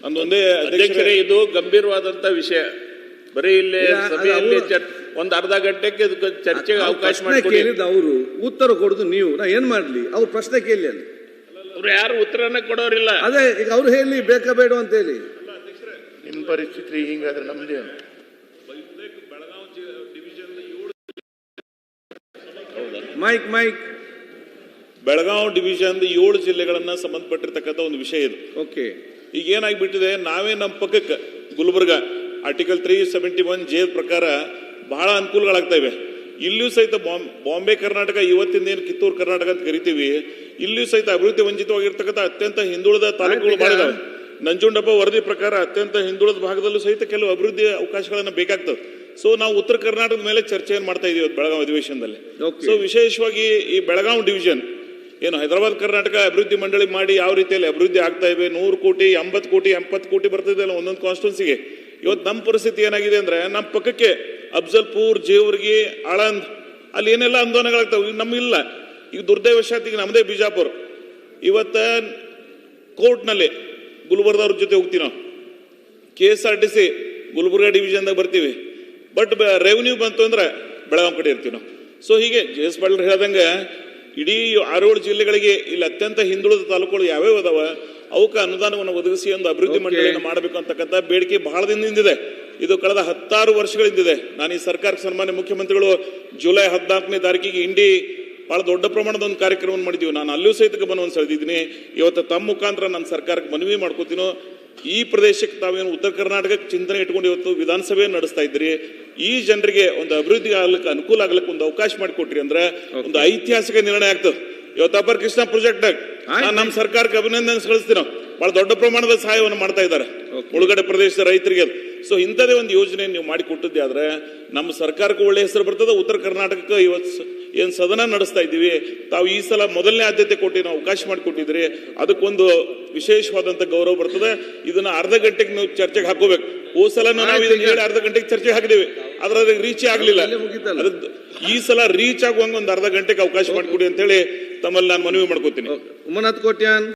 ಅಂದೊಂದೇ ಅಧ್ಯಕ್ಷರೇ, ಇದು ಗಂಭೀರವಾದಂತ ವಿಷಯ. ಬರೀ ಇಲ್ಲಿ ಸಭೆಯಲ್ಲಿ ಒಂದು ಅರ್ಧ ಗಂಟೆಗೆ ಚರ್ಚೆಗೆ ಅವಕಾಶ ಮಾಡಿಕೊಡಿ. ಅವರು ಉತ್ತರ ಕೊಡುದು ನೀವು, ನಾ ಏನ್ ಮಾಡ್ಲಿ? ಅವ್ರು ಪ್ರಶ್ನೆ ಕೇಳಿ ಅಲ್ಲಿ, ಅವ್ರು ಯಾರು ಉತ್ತರನೇ ಕೊಡೋರಿಲ್ಲ. ಅದೇ ಈಗ ಅವ್ರು ಹೇಳಿ ಬೇಕಾ ಬೇಡ ಅಂತ ಹೇಳಿ. ನಿಮ್ಮ ಪರಿಸ್ಥಿತಿ ಹಿಂಗಾದ್ರೆ ನಮ್ದೇ. ಮೈಕ್ ಬೆಳಗಾವಿ ಡಿವಿಷನ್ 7 ಜಿಲ್ಲೆಗಳನ್ನ ಸಂಬಂಧಪಟ್ಟಿರ್ತಕ್ಕಂಥ ಒಂದು ವಿಷಯ ಇದು. ಓಕೆ, ಈಗ ಏನಾಗ್ಬಿಟ್ಟಿದೆ, ನಾವೇ ನಮ್ಮ ಪಕ್ಕಕ್ಕೆ ಗುಲ್ಬರ್ಗ ಆರ್ಟಿಕಲ್ 371 ಪ್ರಕಾರ ಬಹಳ ಅನುಕೂಲಗಳಾಗ್ತಾ ಇವೆ. ಇಲ್ಲಿಯೂ ಸಹಿತ ಬಾಂಬೆ ಕರ್ನಾಟಕ, ಇವತ್ತಿನ ಏನು ಕಿತ್ತೂರು ಕರ್ನಾಟಕ ಅಂತ ಕರಿತೀವಿ, ಇಲ್ಲಿಯೂ ಸಹಿತ ಅಭಿವೃದ್ಧಿ ವಂಚಿತವಾಗಿರ್ತಕ್ಕಂಥ ಅತ್ಯಂತ ಹಿಂದುಳಿದ ತಾಲೂಕುಗಳು ಮಾಡಿದಾವೆ. ನಂಜುಂಡಪ್ಪ ವರದಿ ಪ್ರಕಾರ ಅತ್ಯಂತ ಹಿಂದುಳಿದ ಭಾಗದಲ್ಲೂ ಸಹಿತ ಕೆಲವು ಅಭಿವೃದ್ಧಿ ಅವಕಾಶಗಳನ್ನ ಬೇಕಾಗ್ತದೆ. ಸೊ ನಾವು ಉತ್ತರ ಕರ್ನಾಟಕದ ಮೇಲೆ ಚರ್ಚೆಯನ್ನು ಮಾಡ್ತಾ ಇದೀವಿ ಬೆಳಗಾವಿ ಅಧಿವೇಶನದಲ್ಲಿ. ಸೊ ವಿಶೇಷವಾಗಿ ಈ ಬೆಳಗಾವಿ ಡಿವಿಷನ್ ಏನು ಹೈದರಾಬಾದ್ ಕರ್ನಾಟಕ ಅಭಿವೃದ್ಧಿ ಮಂಡಳಿ ಮಾಡಿ ಯಾವ ರೀತಿಯಲ್ಲಿ ಅಭಿವೃದ್ಧಿ ಆಗ್ತಾ ಇವೆ, 100 ಕೋಟಿ 80 ಕೋಟಿ 70 ಕೋಟಿ ಬರ್ತಿದೆ ಅಲ್ಲ ಒಂದೊಂದು ಕಾನ್ಸ್ಟಿಟ್ಯೂನ್ಸಿಗೆ. ಇವತ್ತು ನಮ್ಮ ಪರಿಸ್ಥಿತಿ ಏನಾಗಿದೆ ಅಂದ್ರೆ, ನಮ್ಮ ಪಕ್ಕಕ್ಕೆ ಅಫ್ಜಲ್ಪುರ್, ಜೇವರ್ಗಿ, ಆಳಂದ್ ಅಲ್ಲಿ ಏನೆಲ್ಲ ಆಂದೋಲನಗಳಾಗ್ತಾವೆ, ನಮಗಿಲ್ಲ. ಈಗ ದುರ್ದೈವಶಾತ್ ಈಗ ನಮ್ಮದೇ ಬಿಜಾಪುರ, ಇವತ್ತ ಕೋರ್ಟ್ನಲ್ಲಿ ಗುಲ್ಬರ್ಗದವ್ರ ಜೊತೆ ಹೋಗ್ತೀವಿ ನಾವು. KSRTC ಗುಲ್ಬರ್ಗ ಡಿವಿಷನ್ದಾಗ ಬರ್ತೀವಿ, ಬಟ್ ರೆವಿನ್ಯೂ ಬಂತು ಅಂದ್ರೆ ಬೆಳಗಾವಿ ಕಡೆ ಇರ್ತೀವಿ ನಾವು. ಸೊ ಹೀಗೆ JS ಪಾಟೀಲ್ ಹೇಳ್ದಂಗೆ ಇಡೀ 6-7 ಜಿಲ್ಲೆಗಳಿಗೆ ಇಲ್ಲಿ ಅತ್ಯಂತ ಹಿಂದುಳಿದ ತಾಲೂಕುಗಳು ಯಾವ್ಯಾವ ಅದಾವ ಅವಕ್ಕೆ ಅನುದಾನವನ್ನು ಒದಗಿಸಿ ಒಂದು ಅಭಿವೃದ್ಧಿ ಮಂಡಳಿಯನ್ನು ಮಾಡಬೇಕು ಅಂತಕ್ಕಂಥ ಬೇಡಿಕೆ ಬಹಳ ದಿನದಿಂದಿದೆ. ಇದು ಕಳೆದ 16 ವರ್ಷಗಳಿಂದಿದೆ. ನಾನು ಈ ಸರ್ಕಾರಕ್ಕೆ ಸನ್ಮಾನ್ಯ ಮುಖ್ಯಮಂತ್ರಿಗಳು ಜುಲೈ 14ನೇ ತಾರೀಕಿಗೆ ಇಂಡಿ ಬಹಳ ದೊಡ್ಡ ಪ್ರಮಾಣದ ಒಂದು ಕಾರ್ಯಕ್ರಮವನ್ನು ಮಾಡಿದ್ದೀವಿ. ನಾನು ಅಲ್ಲೂ ಸಹಿತ ಗಮನವನ್ನು ಸೆಳೆದಿದ್ದೀನಿ. ಇವತ್ತು ತಮ್ಮ ಮುಖಾಂತರ ನನ್ನ ಸರ್ಕಾರಕ್ಕೆ ಮನವಿ ಮಾಡ್ಕೋತೀನೋ, ಈ ಪ್ರದೇಶಕ್ಕೆ ತಾವೇನು ಉತ್ತರ ಕರ್ನಾಟಕಕ್ಕೆ ಚಿಂತನೆ ಇಟ್ಕೊಂಡು ಇವತ್ತು ವಿಧಾನಸಭೆಯನ್ನು ನಡೆಸ್ತಾ ಇದ್ದೀರಿ, ಈ ಜನರಿಗೆ ಒಂದು ಅಭಿವೃದ್ಧಿ ಆಗ್ಲಿಕ್ಕೆ ಅನುಕೂಲ ಆಗ್ಲಿಕ್ಕೆ ಒಂದು ಅವಕಾಶ ಮಾಡಿಕೊಟ್ರಿ ಅಂದ್ರೆ ಒಂದು ಐತಿಹಾಸಿಕ ನಿರ್ಣಯ ಆಗ್ತದೆ. ಇವತ್ತು ಅಪರ್ ಕೃಷ್ಣ ಪ್ರಾಜೆಕ್ಟ್ ನಮ್ಮ ಸರ್ಕಾರಕ್ಕೆ ಅಭಿನಂದನೆ ಸಲ್ಲಿಸ್ತೀವಿ. ನಾವು ಬಹಳ ದೊಡ್ಡ ಪ್ರಮಾಣದ ಸಹಾಯವನ್ನು ಮಾಡ್ತಾ ಇದ್ದಾರೆ ಮುಳುಗಡೆ ಪ್ರದೇಶದ ರೈತರಿಗೆ. ಸೊ ಇಂಥದೇ ಒಂದು ಯೋಜನೆ ನೀವು ಮಾಡಿಕೊಟ್ಟಿದ್ದೆ ಆದ್ರೆ ನಮ್ಮ ಸರ್ಕಾರಕ್ಕೆ ಒಳ್ಳೆ ಹೆಸರು ಬರ್ತದೆ. ಉತ್ತರ ಕರ್ನಾಟಕಕ್ಕೆ ಇವತ್ತು ಏನು ಸದನ ನಡೆಸ್ತಾ ಇದ್ದೀವಿ, ತಾವು ಈ ಸಲ ಮೊದಲನೇ ಆದ್ಯತೆ ಕೊಟ್ಟು ನಾವು ಅವಕಾಶ ಮಾಡಿಕೊಟ್ಟಿದ್ರಿ, ಅದಕ್ಕೊಂದು ವಿಶೇಷವಾದಂತ ಗೌರವ ಬರ್ತದೆ. ಇದನ್ನ ಅರ್ಧ ಗಂಟೆಗೆ ನೀವು ಚರ್ಚೆಗೆ ಹಾಕೋಬೇಕು. ಹೋದ ಸಲ ನಾವು ಇದನ್ನ ಹೇಳಿ ಅರ್ಧ ಗಂಟೆಗೆ ಚರ್ಚೆಗೆ ಹಾಕಿದೀವಿ, ಆದ್ರೆ ಅದಕ್ಕೆ ರೀಚ್ ಆಗ್ಲಿಲ್ಲ. ಅದಕ್ಕೆ ಈ ಸಲ ರೀಚ್ ಆಗುವಂಗ ಒಂದು ಅರ್ಧ ಗಂಟೆಗೆ ಅವಕಾಶ ಮಾಡಿಕೊಡಿ ಅಂತ ಹೇಳಿ ತಮ್ಮಲ್ಲಿ ನಾನು ಮನವಿ ಮಾಡ್ಕೋತೀನಿ. ಉಮನಾಥ್ ಕೋಟ್ಯಾನ್.